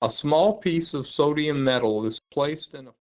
A small piece of sodium metal is placed in a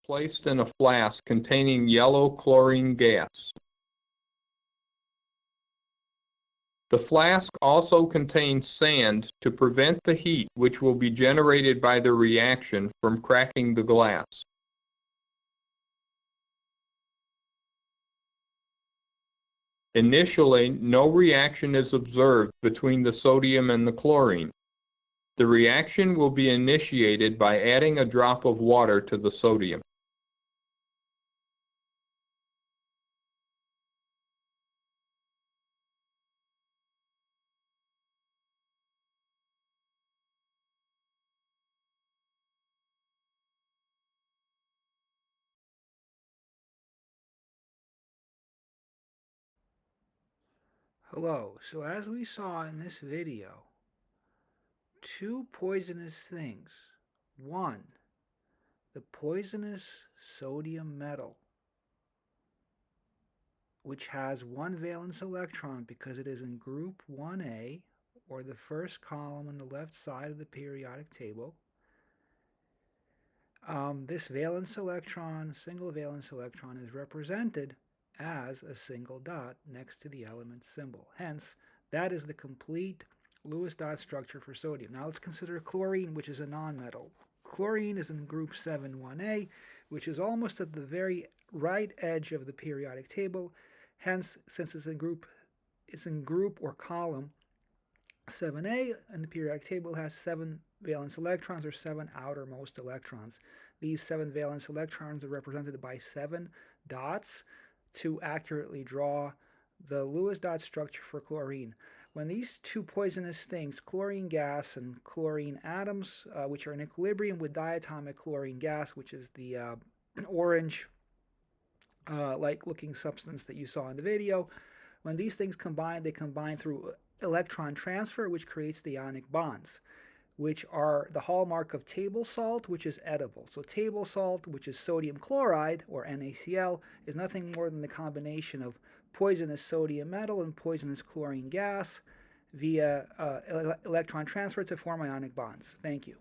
placed in a flask containing yellow chlorine gas. The flask also contains sand to prevent the heat which will be generated by the reaction from cracking the glass. Initially, no reaction is observed between the sodium and the chlorine. The reaction will be initiated by adding a drop of water to the sodium. Hello, so as we saw in this video, two poisonous things. One, the poisonous sodium metal, which has one valence electron because it is in group 1A, or the first column on the left side of the periodic table. This valence electron, single valence electron, is represented as a single dot next to the element symbol. Hence, that is the complete Lewis dot structure for sodium. Now let's consider chlorine, which is a nonmetal. Chlorine is in group 7-1A, which is almost at the very right edge of the periodic table. Hence, since it's in group or column 7A, and the periodic table has 7 valence electrons, or 7 outermost electrons. These 7 valence electrons are represented by 7 dots to accurately draw the Lewis dot structure for chlorine. When these two poisonous things, chlorine gas and chlorine atoms, which are in equilibrium with diatomic chlorine gas, which is the orange like looking substance that you saw in the video, when these things combine, they combine through electron transfer, which creates the ionic bonds. which are the hallmark of table salt, which is edible. So table salt, which is sodium chloride, or NaCl, is nothing more than the combination of poisonous sodium metal and poisonous chlorine gas via electron transfer to form ionic bonds. Thank you.